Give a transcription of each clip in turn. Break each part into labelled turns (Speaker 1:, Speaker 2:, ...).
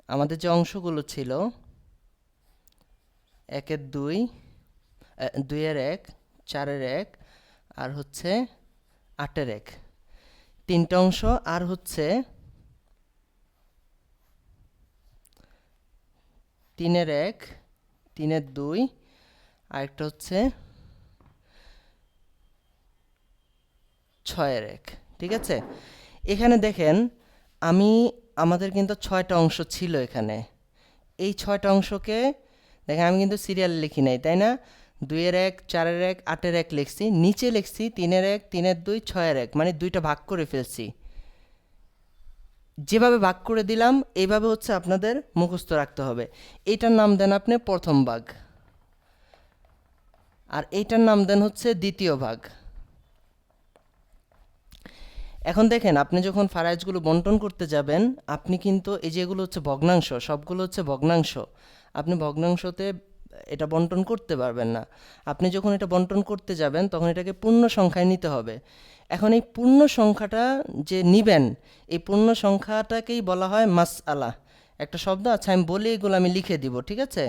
Speaker 1: আমাদের যে অংশগুলো ছিল 1-এর 2, 2-এর 1, 4-এর 1 আর হচ্ছে 8-এর 1, তিনটা অংশ। আর হচ্ছে 3-এর 1, 3-এর 2, আরেকটা হচ্ছে 6-এর 1। ঠিক আছে, এখানে দেখেন আমাদের কিন্তু 6টা অংশ ছিল এখানে। এই 6টা অংশকে দেখেন আমি কিন্তু সিরিয়াল লিখি নাই, তাই না? 2-এর 1, 4-এর 1, 8-এর 1 লিখছি, নিচে লিখছি 3-এর 1, 3-এর 2, 6-এর 1, মানে দুইটা ভাগ করে ফেলছি। যেভাবে ভাগ করে দিলাম এইভাবে হচ্ছে আপনাদের মুখস্থ রাখতে হবে। এইটার নাম দেন আপনি প্রথম ভাগ, আর এইটার নাম দেন হচ্ছে দ্বিতীয় ভাগ। এখন দেখেন আপনি যখন ফারাইজগুলো বন্টন করতে যাবেন, আপনি কিন্তু এই যেগুলো হচ্ছে ভগ্নাংশ, সবগুলো হচ্ছে ভগ্নাংশ, আপনি ভগ্নাংশতে এটা বন্টন করতে পারবেন না। আপনি যখন এটা বন্টন করতে যাবেন তখন এটাকে পূর্ণ সংখ্যায় নিতে হবে। এখন এই পূর্ণ সংখ্যাটা যে নিবেন, এই পূর্ণ সংখ্যাটাকেই বলা হয় মাসআলা। একটা শব্দ আছে, আমি বলি, এগুলো আমি লিখে দিব, ঠিক আছে?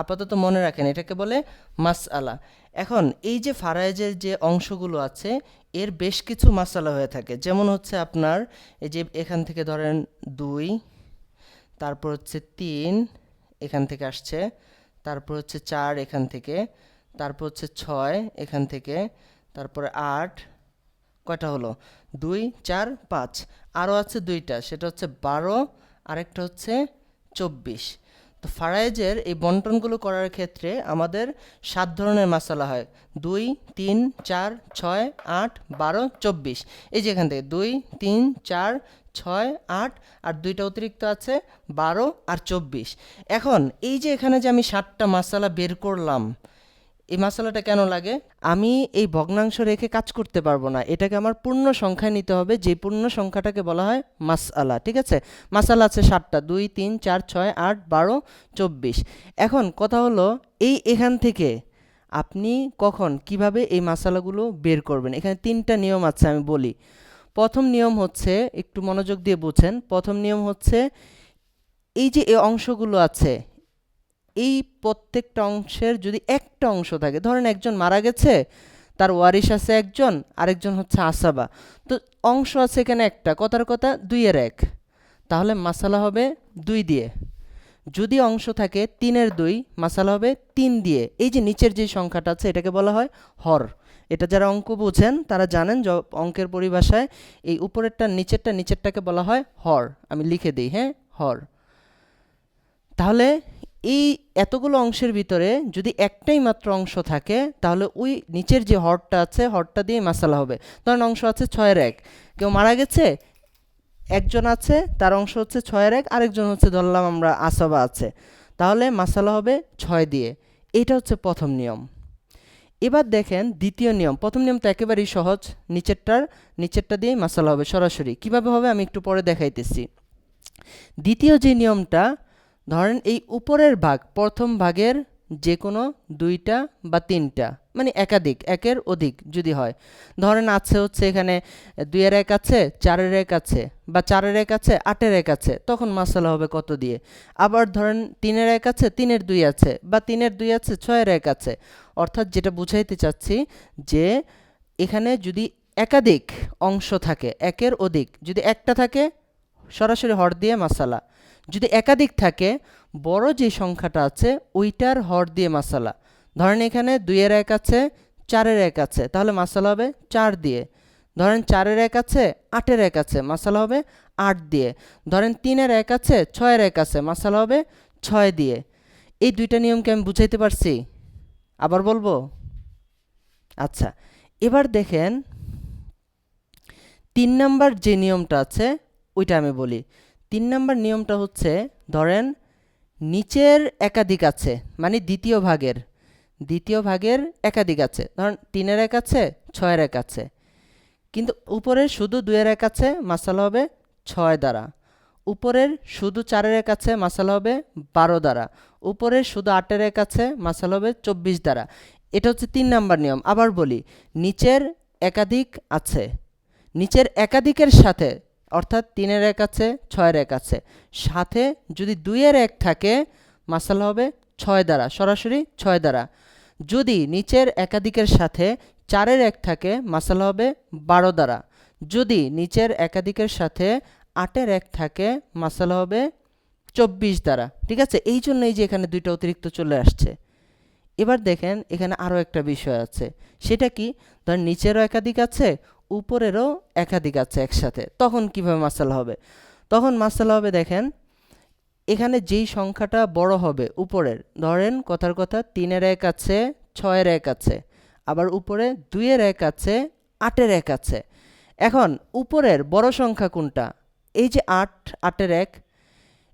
Speaker 1: আপাতত মনে রাখেন, এটাকে বলে মাসআলা। এখন এই যে ফারায়েজের যে অংশগুলো আছে, এর বেশ কিছু মাসালা হয়ে থাকে। যেমন হচ্ছে আপনার এই যে এখান থেকে ধরেন 2, তারপর হচ্ছে 3 এখান থেকে আসছে, তারপর হচ্ছে 4 এখান থেকে, তারপর হচ্ছে 6 এখান থেকে, তারপরে 8, কয়টা হলো? 2, 4, 5, আরও আছে দুইটা, সেটা হচ্ছে 12, আরেকটা হচ্ছে 24। তো ফারায়েজের এই বন্টনগুলো করার ক্ষেত্রে আমাদের 7 ধরনের মাসালা হয়: 2, 3, 4, 6, 8, 12, 24। এই যে এখান থেকে 2, 3, 4, 6, 8, আর দুইটা অতিরিক্ত আছে 12 আর 24। এখন এই যে এখানে যে আমি 7টা মাসালা বের করলাম, এই মাসালাটা কেন লাগে? আমি এই ভগ্নাংশ রেখে কাজ করতে পারবো না, এটাকে আমার পূর্ণ সংখ্যায় নিতে হবে, যে পূর্ণ সংখ্যাটাকে বলা হয় মাসআলা। ঠিক আছে, মাসালা আছে 7টা: 2, 3, 4, 6, 8, 12, 24। এখন কথা হলো, এখান থেকে আপনি কখন কিভাবে এই মাসালাগুলো বের করবেন? এখানে 3টা নিয়ম আছে, আমি বলি। প্রথম নিয়ম হচ্ছে, একটু মনোযোগ দিয়ে বুঝেন, প্রথম নিয়ম হচ্ছে এই যে এই অংশগুলো আছে, এই প্রত্যেকটা অংশের যদি একটা অংশ থাকে, ধরেন একজন মারা গেছে, তার ওয়ারিশ আছে একজন, আরেকজন হচ্ছে আসাবা, তো অংশ আছে এখানে একটা, কথার কথা 2-এর 1, তাহলে মাসালা হবে 2 দিয়ে। যদি অংশ থাকে 3-এর 2, মাসালা হবে 3 দিয়ে। এই যে নিচের যে সংখ্যাটা আছে এটাকে বলা হয় হর। এটা যারা অঙ্ক বোঝেন তারা জানেন, অঙ্কের পরিভাষায় এই উপরেরটা নিচেরটাকে বলা হয় হর। আমি লিখে দিই, হ্যাঁ, হর। তাহলে এই এতগুলো অংশের ভিতরে যদি একটাই মাত্র অংশ থাকে, তাহলে ওই নিচের যে হরটা আছে, হরটা দিয়ে মাসালা হবে। ধরেন অংশ আছে 6-এর 1, কেউ মারা গেছে, একজন আছে, তার অংশ হচ্ছে 6-এর 1, আরেকজন হচ্ছে ধরলাম আমরা আসবা আছে, তাহলে মাসালা হবে 6 দিয়ে। এটা হচ্ছে প্রথম নিয়ম। এবার দেখেন দ্বিতীয় নিয়ম। প্রথম নিয়ম তো একেবারেই সহজ, নিচেরটা দিয়েই মাসালা হবে সরাসরি। কিভাবে হবে আমি একটু পরে দেখাইতেছি। দ্বিতীয় যে নিয়মটা, ধরেন এই উপরের ভাগ, প্রথম ভাগের যে কোনো 2টা বা 3টা, মানে একাধিক, একের অধিক যদি হয়, ধরেন আছে হচ্ছে এখানে 2-এর 1 আছে, 4-এর 1 আছে, বা 4-এর 1 আছে, 8-এর 1 আছে, তখন মাসালা হবে কত দিয়ে? আবার ধরেন 3-এর 1 আছে, 3-এর 2 আছে, বা 3-এর 2 আছে, 6-এর 1 আছে। অর্থাৎ যেটা বুঝাইতে চাচ্ছি, যে এখানে যদি একাধিক অংশ থাকে, একের অধিক, যদি একটা থাকে সরাসরি হর দিয়ে মাসালা, যদি একাধিক থাকে বড় যে সংখ্যাটা আছে ওইটার হর দিয়ে মাসালা। ধরেন এখানে 2-এর 1 আছে, 4-এর 1 আছে, তাহলে মাসালা হবে 4 দিয়ে। ধরেন 4-এর 1 আছে, 8-এর 1 আছে, মাসালা হবে 8 দিয়ে। ধরেন 3-এর 1 আছে, 6-এর 1 আছে, মাসালা হবে 6 দিয়ে। এই দুইটা নিয়মকে আমি বুঝাইতে পারছি? আবার বলবো? আচ্ছা, এবার দেখেন 3 নাম্বার যে নিয়মটা আছে ওইটা আমি বলি। 3 নাম্বার নিয়মটা হচ্ছে, ধরেন নিচের একাধিক আছে, মানে দ্বিতীয় ভাগের একাধিক আছে, ধরেন 3-এর 1 আছে, 6-এর 1 আছে, কিন্তু উপরের শুধু 2-এর 1 আছে, মাসালা হবে 6 দ্বারা। উপরের শুধু 4-এর 1 আছে, মাসালা হবে 12 দ্বারা। উপরের শুধু 8-এর 1 আছে, মাসালা হবে 24 দ্বারা। এটা হচ্ছে 3 নাম্বার নিয়ম। আবার বলি, নিচের একাধিক আছে, নিচের একাধিকের সাথে অর্থাৎ 3-এর 1 আছে, 6-এর 1 আছে, সাথে যদি 2-এর 1 থাকে মাসালা হবে 6 দ্বারা, সরাসরি 6 দ্বারা। যদি নিচের একাধিকের সাথে 4-এর 1 থাকে মাসালা হবে 12 দ্বারা। যদি নিচের একাধিকের সাথে 8-এর 1 থাকে মাসালা হবে 24 দ্বারা। ঠিক আছে, এই জন্যই যে এখানে দুইটা অতিরিক্ত চলে আসছে। এবার দেখেন এখানে আরও একটা বিষয় আছে, সেটা কি, ধরেন নিচেরও একাধিক আছে, উপরেরও একাধিক আছে একসাথে, তখন কিভাবে মাসালা হবে? তখন মাসালা হবে, দেখেন এখানে যেই সংখ্যাটা বড় হবে উপরের, ধরেন কথার কথা 3-এর 1 আছে, 6-এর 1 আছে, আবার উপরে 2-এর 1 আছে, 8-এর 1 আছে। এখন উপরের বড় সংখ্যা কোনটা? এই যে 8, 8-এর 1।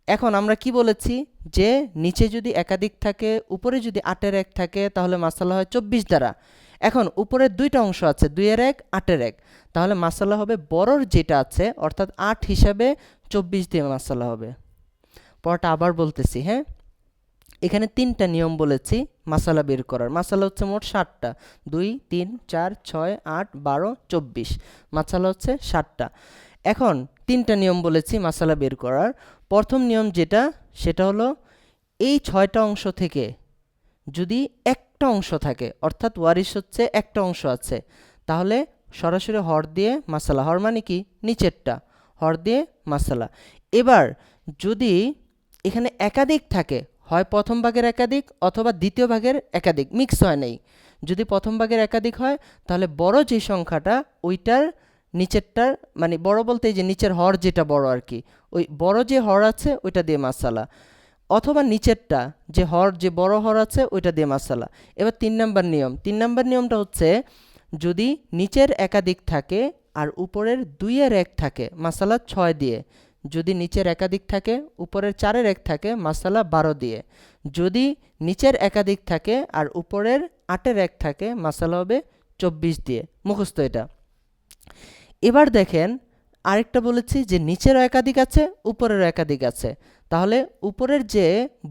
Speaker 1: এখন আমরা কি বলেছি যে নিচে যদি একাধিক থাকে, উপরে যদি 8-এর 1 থাকে, তাহলে মাসালা হয় 24 দ্বারা। এখন উপরের দুইটা অংশ আছে, 2-এর 1, 8-এর 1, তাহলে মাসালা হবে বড়র যেটা আছে, অর্থাৎ 8 হিসাবে 24 দিয়ে মাসালা হবে। পরটা আবার বলতেছি, হ্যাঁ, এখানে 3টা নিয়ম বলেছি মাসালা বের করার। মাসালা হচ্ছে মোট 60টা, 2, 3, 4, 6, 8, 12, 24, মাসালা হচ্ছে 60টা। এখন 3টা নিয়ম বলেছি মাসালা বের করার। প্রথম নিয়ম যেটা, সেটা হলো এই 6টা অংশ থেকে যদি একটা অংশ থাকে, অর্থাৎ ওয়ারিশ হচ্ছে একটা অংশ আছে, তাহলে সরাসরি হর দিয়ে মাসালা। হর মানে কি, নিচেরটা, হর দিয়ে মাসালা। এবার যদি এখানে একাধিক থাকে, হয় প্রথম ভাগের একাধিক অথবা দ্বিতীয় ভাগের একাধিক, মিক্স হয় নাই, যদি প্রথম ভাগের একাধিক হয় তাহলে বড় যে সংখ্যাটা ওইটার নিচেরটার, মানে বড় বলতে এই যে নিচের হর যেটা বড় আর কি, ওই বড় যে হর আছে ওইটা দিয়ে মাসালা, অথবা নিচেরটা যে হর, যে বড় হর আছে ওইটা দিয়ে মাসালা। এবার 3 নাম্বার নিয়ম, 3 নাম্বার নিয়মটা হচ্ছে যদি নিচের একাধিক থাকে আর উপরের 2-এর 1 থাকে মাসালা 6 দিয়ে। যদি নিচের একাধিক থাকে, উপরের 4-এর 1 থাকে মাসালা 12 দিয়ে। যদি নিচের একাধিক থাকে আর উপরের 8-এর 1 থাকে মাসালা হবে 24 দিয়ে। মুখস্থ এটা। এবার দেখেন আরেকটা বলেছি যে নিচেরও একাধিক আছে, উপরেরও একাধিক আছে, তাহলে উপরের যে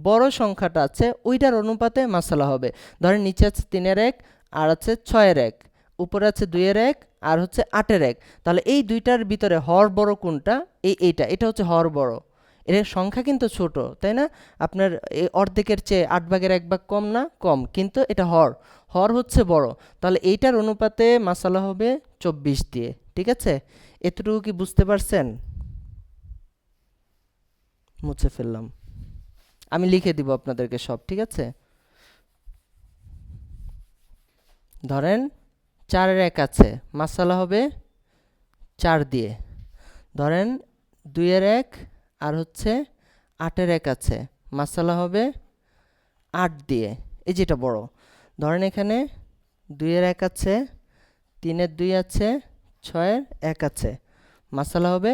Speaker 1: বড় সংখ্যাটা আছে ওইটার অনুপাতে মাসালা হবে। ধরেন নিচে আছে 3-এর 1 আর আছে 6-এর 1, উপরে আছে 2-এর 1 আর হচ্ছে 8-এর 1, তাহলে এই দুইটার ভিতরে হর বড় কোনটা? এটা হচ্ছে হর বড়। এর সংখ্যা কিন্তু ছোট, তাই না? আপনার এই অর্ধেকের চেয়ে 8 ভাগের 1 ভাগ কম না? কম, কিন্তু এটা হর, হর হচ্ছে বড়, তাহলে এইটার অনুপাতে মাসালা হবে 24 দিয়ে। ঠিক আছে, এতটুকু কি বুঝতে পারছেন? মুছে ফেললাম, আমি লিখে দিব আপনাদেরকে সব। ঠিক আছে, ধরেন 4-এর 1 আছে, মাসালা হবে 4 দিয়ে। ধরেন 2-এর 1 আর হচ্ছে 8-এর 1 আছে, মাসালা হবে 8 দিয়ে, এই যেটা বড়। ধরেন এখানে 2-এর 1 আছে, 3-এর 2 আছে, 6-এর 1 আছে, মাসালা হবে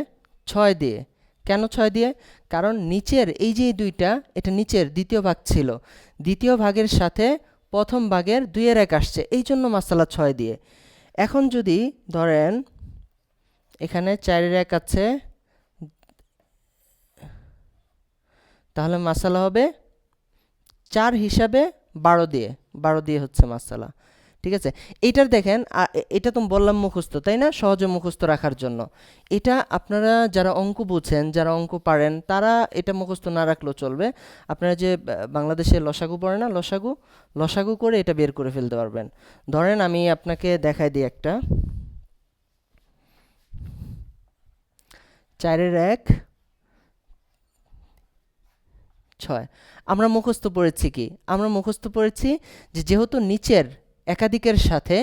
Speaker 1: 6 দিয়ে। কেন 6 দিয়ে? কারণ নিচের এই যে দুইটা, এটা নিচের দ্বিতীয় ভাগ ছিল, দ্বিতীয় ভাগের সাথে প্রথম ভাগের 2-এর 1 আসছে, এই জন্য মাসালা 6 দিয়ে। এখন যদি ধরেন এখানে 4-এর 1 আছে, তাহলে মাসালা হবে 4 হিসাবে 12 দিয়ে, 12 দিয়ে হচ্ছে মাসালা। ঠিক আছে, এইটার দেখেন, এটা তো বললাম মুখস্থ, তাই না, সহজে মুখস্থ রাখার জন্য। এটা আপনারা যারা অঙ্ক বুঝেন, যারা অঙ্ক পারেন, তারা এটা মুখস্থ না রাখলেও চলবে। আপনারা যে বাংলাদেশে লসাগু পড়ে না, লসাগু, লসাগু করে এটা বের করে ফেলতে পারবেন। ধরেন আমি আপনাকে দেখাই দিই একটা, 4-এর 1, 6, আমরা মুখস্থ পড়েছি কি? আমরা মুখস্থ পড়েছি যে যেহেতু নিচের একাধিকের সাথে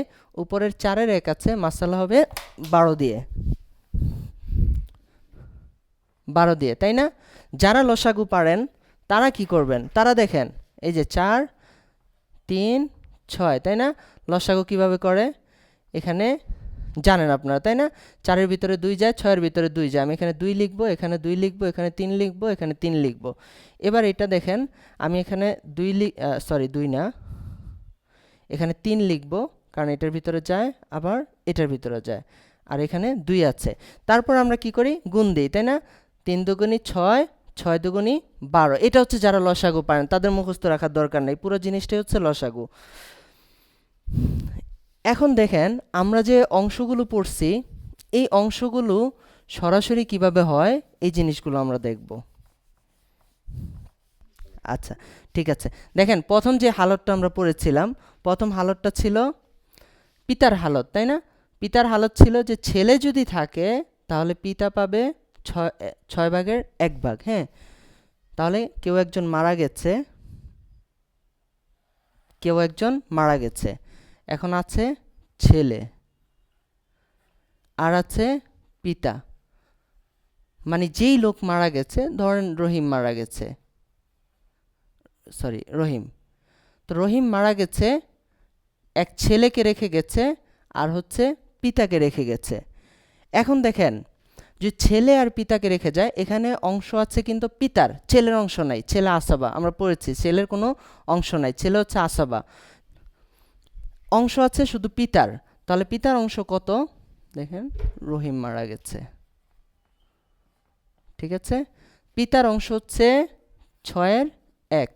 Speaker 1: উপরের 4-এর 1 আছে, মাসালা হবে 12 দিয়ে, 12 দিয়ে, তাই না? যারা লসাগু পারেন তারা কি করবেন? তারা দেখেন এই যে 4, 3, 6, তাই না? লসাগু কিভাবে করে এখানে জানেন আপনারা, তাই না? 4-এর ভিতরে 2 যায়, 6-এর ভিতরে 2 যায়, আমি এখানে 2 লিখবো, এখানে 2 লিখবো, এখানে 3 লিখবো, এখানে 3 লিখবো। এবার এটা দেখেন, আমি এখানে 2 না, এখানে 3 লিখবো, কারণ এটার ভিতরে যায় আবার এটার ভিতরে যায়, আর এখানে 2 আছে। তারপর আমরা কি করি? গুণ দিই, তাই না? 3 দুগুণী 6, 6 দুগুণী 12। এটা হচ্ছে যারা লসাগু পারেন, তাদের মুখস্থ রাখার দরকার নেই, পুরো জিনিসটাই হচ্ছে লসাগু। এখন দেখেন আমরা যে অংশগুলো পড়ছি, এই অংশগুলো সরাসরি কিভাবে হয় এই জিনিসগুলো আমরা দেখব। আচ্ছা, ঠিক আছে। দেখেন প্রথম যে হালতটা আমরা পড়েছিলাম, প্রথম হালতটা ছিল পিতার হালত, তাই না? পিতার হালত ছিল যে ছেলে যদি থাকে তাহলে পিতা পাবে 6/1 হ্যাঁ। তাহলে কেউ একজন মারা গেছে, কেউ একজন মারা গেছে, এখন আছে ছেলে আর আছে পিতা। মানে যেই লোক মারা গেছে, ধরেন রহিম মারা গেছে, সরি রহিম, তো রহিম মারা গেছে, এক ছেলেকে রেখে গেছে আর হচ্ছে পিতাকে রেখে গেছে। এখন দেখেন যে ছেলে আর পিতাকে রেখে যায়, এখানে অংশ আছে কিন্তু পিতার, ছেলের অংশ নাই, ছেলে আসাবা, আমরা পড়েছি ছেলের কোনো অংশ নাই, ছেলে হচ্ছে আসাবা, অংশ আছে শুধু পিতার। তাহলে পিতার অংশ কত? দেখেন রহিম মারা গেছে, ঠিক আছে, পিতার অংশ হচ্ছে 6/1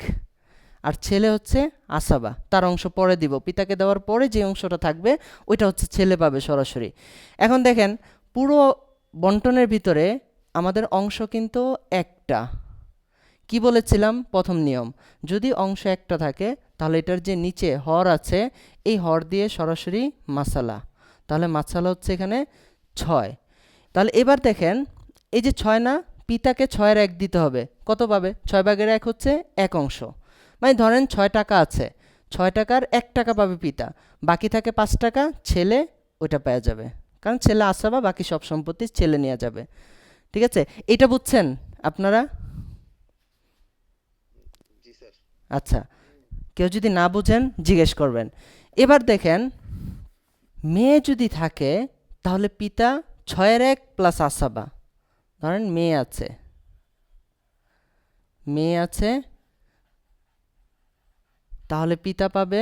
Speaker 1: আর ছেলে হচ্ছে আসাবা, তার অংশ পরে দিব, পিতাকে দেওয়ার পরে যে অংশটা থাকবে ওইটা হচ্ছে ছেলে পাবে সরাসরি। এখন দেখেন পুরো বন্টনের ভিতরে আমাদের অংশ কিন্তু একটা। কি বলেছিলাম প্রথম নিয়ম, যদি অংশ একটা থাকে তাহলে এটার যে নিচে হর আছে এই হর দিয়ে সরাসরি মাসালা, তাহলে মাসালা হচ্ছে এখানে 6। তাহলে এবার দেখেন এই যে 6 না, পিতাকে 6/1 দিতে হবে, কত পাবে? 6/1 হচ্ছে 1 অংশ, মানে ধরেন 6 টাকা আছে, 6 টাকার 1 টাকা পাবে পিতা, বাকি থাকে 5 টাকা, ছেলে ওইটা পেয়ে যাবে, কারণ ছেলে আসাবা, বাকি সব সম্পত্তি ছেলে নিয়ে যাবে। ঠিক আছে, এটা বুঝছেন আপনারা? আচ্ছা, কেউ যদি না বুঝেন জিজ্ঞেস করবেন। এবার দেখেন মেয়ে যদি থাকে তাহলে পিতা 6/1 প্লাস আসাবা, ধরেন মেয়ে আছে, মেয়ে আছে, তাহলে পিতা পাবে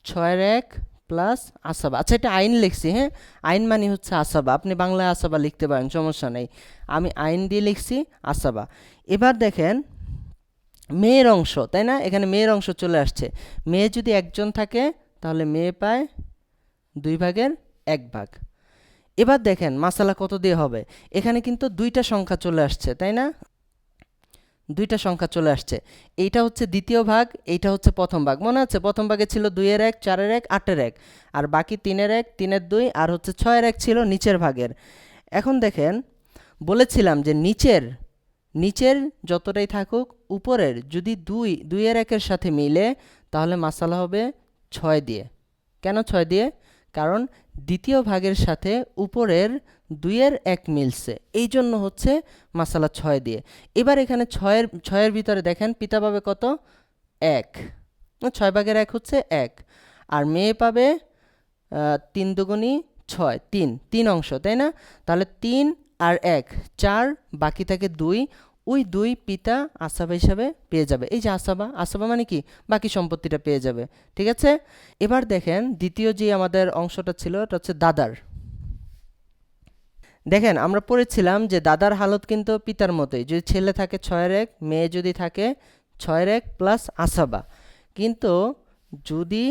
Speaker 1: 6/1 প্লাস আসাবা। আচ্ছা, এটা আইন লিখছি, হ্যাঁ, আইন মানে হচ্ছে আসাবা, আপনি বাংলায় আসাবা লিখতে পারেন, সমস্যা নেই, আমি আইন দিয়ে লিখছি আসাবা। এবার দেখেন মেয়ের অংশ, তাই না, এখানে মেয়ের অংশ চলে আসছে, মেয়ে যদি একজন থাকে তাহলে মেয়ে পায় 2/1 এবার দেখেন মাসালা কত দিয়ে হবে, এখানে কিন্তু দুইটা সংখ্যা চলে আসছে, তাই না, দুইটা সংখ্যা চলে আসছে, এইটা হচ্ছে দ্বিতীয় ভাগ, এইটা হচ্ছে প্রথম ভাগ, মনে আছে প্রথম ভাগে ছিল 2/1, 4/1, 8/1, আর বাকি 3/1, 3/2 আর হচ্ছে 6/1 ছিল নিচের ভাগের। এখন দেখেন বলেছিলাম যে নিচের নিচের যতটাই থাকুক উপরের যদি 2/1 সাথে মিলে তাহলে মাসালা হবে 6 দিয়ে। কেন 6 দিয়ে? কারণ দ্বিতীয় ভাগের সাথে উপরের 2/1 মিলছে, এই জন্য হচ্ছে মাসালা 6 দিয়ে। এবার এখানে ছয়ের ভিতরে দেখেন পিতা পাবে কত? 1, 6/1 হচ্ছে 1, আর মেয়ে পাবে 3 দুগুণী 6, 3 অংশ, তাই না, তাহলে 3 আর 1 4, বাকি থাকে 2, ওই 2 পিতা আসাবা হিসাবে পেয়ে যাবে, এই যে আসাবা, আসাবা মানে কি বাকি সম্পত্তিটা পেয়ে যাবে। ঠিক আছে, এবার দেখেন দ্বিতীয় যে আমাদের অংশটা ছিল এটা হচ্ছে দাদার। দেখেন আমরা পড়েছিলাম যে দাদার হালত কিন্তু পিতার মতোই, যদি ছেলে থাকে 6/1, মেয়ে যদি থাকে 6/1 প্লাস আসাবা, কিন্তু যদি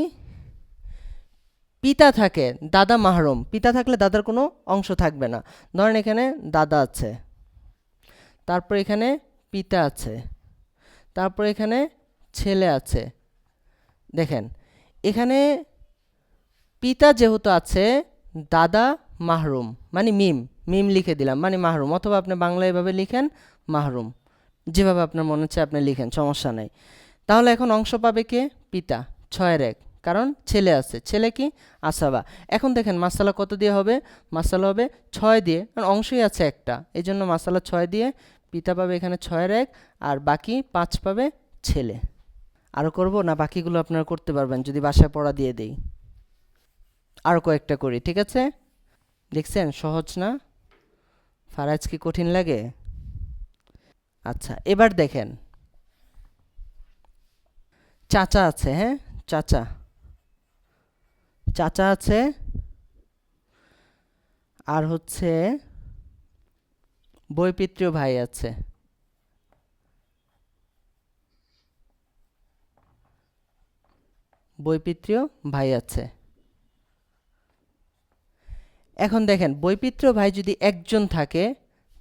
Speaker 1: পিতা থাকে, দাদা মাহরুম, পিতা থাকলে দাদার কোনো অংশ থাকবে না। ধরেন এখানে দাদা আছে, তারপর এখানে পিতা আছে, তারপর এখানে ছেলে আছে। দেখেন এখানে পিতা যেহেতু আছে, দাদা মাহরুম, মানে মিম, মিম লিখে দিলাম মানে মাহরুম, অথবা আপনি বাংলায় এভাবে লিখেন মাহরুম, যেভাবে আপনার মনে হচ্ছে আপনি লিখেন, সমস্যা নেই। তাহলে এখন অংশ পাবে কে? পিতা 6/1, কারণ ছেলে আছে, ছেলে কি আসাবা। এখন দেখেন মাসালা কত দিয়ে হবে? মাসালা হবে 6 দিয়ে, কারণ অংশই আছে একটা, এই জন্য মাসালা 6 দিয়ে, পিতা পাবে এখানে 6/1 আর বাকি 5 পাবে ছেলে। আরও করব না, বাকিগুলো আপনারা করতে পারবেন যদি বাসায় পড়া দিয়ে দেই, আরও কয়েকটা করি, ঠিক আছে? দেখছেন সহজ না? ফারাজ কি কঠিন লাগে? আচ্ছা, এবার দেখেন চাচা আছে, হ্যাঁ, চাচা, চাচা আছে, আর হচ্ছে বৈপিত্রীয় ভাই আছে, বৈপিত্রীয় ভাই আছে। এখন দেখেন বৈপিত্র ভাই যদি একজন থাকে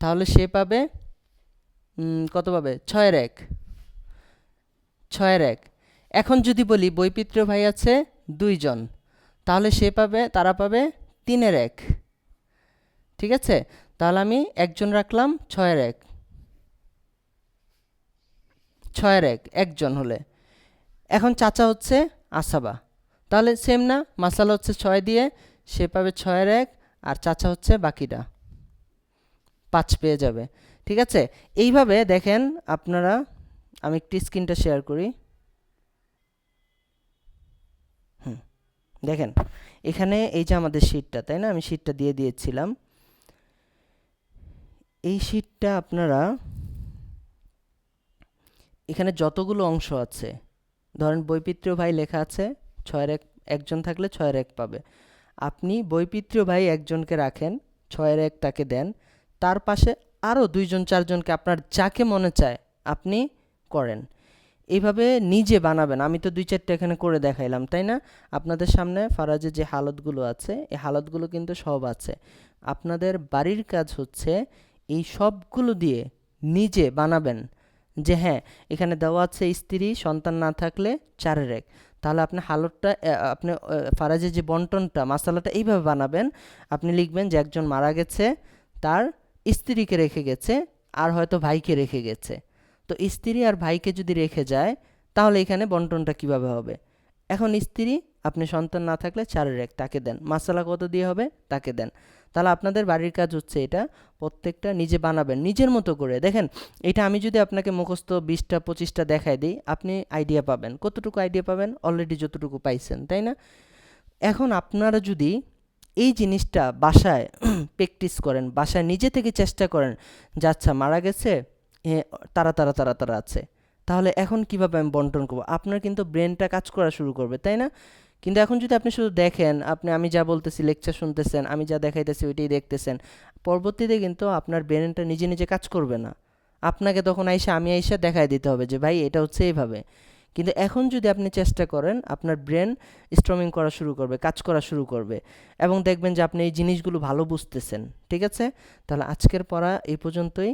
Speaker 1: তাহলে সে পাবে কত পাবে? 6-1, 6-1। এখন যদি বলি বৈপিত্র ভাই আছে 2 জন, তাহলে তারা পাবে 3-1। ঠিক আছে, তাহলে আমি একজন রাখলাম 6-1, 6-1 একজন হলে। এখন চাচা হচ্ছে আসাবা, তাহলে সেম না, মাসালা হচ্ছে 6 দিয়ে, সে পাবে 6-1, আর চাচা হচ্ছে বাকিটা 5 পেয়ে যাবে। ঠিক আছে, এইভাবে দেখেন আপনারা, আমি একটু স্ক্রিনটা শেয়ার করি। দেখেন এখানে এই যে আমাদের শিটটা, তাই না, আমি শিটটা দিয়ে দিয়েছিলাম। এই শিটটা আপনারা এখানে যতগুলো অংশ আছে, ধরেন বৈপিত্র ভাই লেখা আছে 6-1, একজন থাকলে 6-1 পাবে। আপনি বৈপিত্র ভাই একজনকে রাখেন, 6-1 তাকে দেন, তার পাশে আরও 2 জন 4 জনকে আপনার যাকে মনে চায় আপনি করেন। এইভাবে নিজে বানাবেন। আমি তো 2-4টা এখানে করে দেখাইলাম, তাই না? আপনাদের সামনে ফারাজের যে হালতগুলো আছে, এই হালতগুলো কিন্তু সব আছে। আপনাদের বাড়ির কাজ হচ্ছে এই সবগুলো দিয়ে নিজে বানাবেন যে হ্যাঁ, এখানে দেওয়া আছে স্ত্রী সন্তান না থাকলে 4-1, তাহলে আপনি হালতটা আপনি ফারাজের যে বন্টনটা মাসালাটা এইভাবে বানাবেন। আপনি লিখবেন যে একজন মারা গেছে, তার স্ত্রীকে রেখে গেছে, আর হয়তো ভাইকে রেখে গেছে। তো স্ত্রী আর ভাইকে যদি রেখে যায়, তাহলে এখানে বন্টনটা কিভাবে হবে? এখন স্ত্রী, আপনি সন্তান না থাকলে 4-1 তাকে দেন, মাসালা কত দিয়ে হবে তাকে দেন। তাহলে আপনাদের বাড়ির কাজ হচ্ছে এটা, প্রত্যেকটা নিজে বানাবেন নিজের মতো করে। দেখেন এটা আমি যদি আপনাকে মুখস্থ 20টা 25টা দেখাই দিই, আপনি আইডিয়া পাবেন। কতটুকু আইডিয়া পাবেন? অলরেডি যতটুকু পাইছেন, তাই না? এখন আপনারা যদি এই জিনিসটা বাসায় প্র্যাকটিস করেন, বাসায় নিজে থেকে চেষ্টা করেন যে আচ্ছা মারা গেছে, তারা আছে, তাহলে এখন কিভাবে আমি বন্টন করবো, আপনার কিন্তু ব্রেনটা কাজ করা শুরু করবে, তাই না? কিন্তু এখন যদি আপনি শুধু দেখেন, আমি যা বলতেছি লেকচার শুনতেছেন, আমি যা দেখাইতেছি ওইটাই দেখতেছেন, পরবর্তীতে কিন্তু আপনার ব্রেনটা নিজে নিজে কাজ করবে না। আপনাকে তখন আমি আইসা দেখাই দিতে হবে যে ভাই এটা হচ্ছে এইভাবে। কিন্তু এখন যদি আপনি চেষ্টা করেন, আপনার ব্রেন স্ট্রমিং করা শুরু করবে, কাজ করা শুরু করবে, এবং দেখবেন যে আপনি এই জিনিসগুলো ভালো বুঝতেছেন। ঠিক আছে, তাহলে আজকের পড়া এই পর্যন্তই।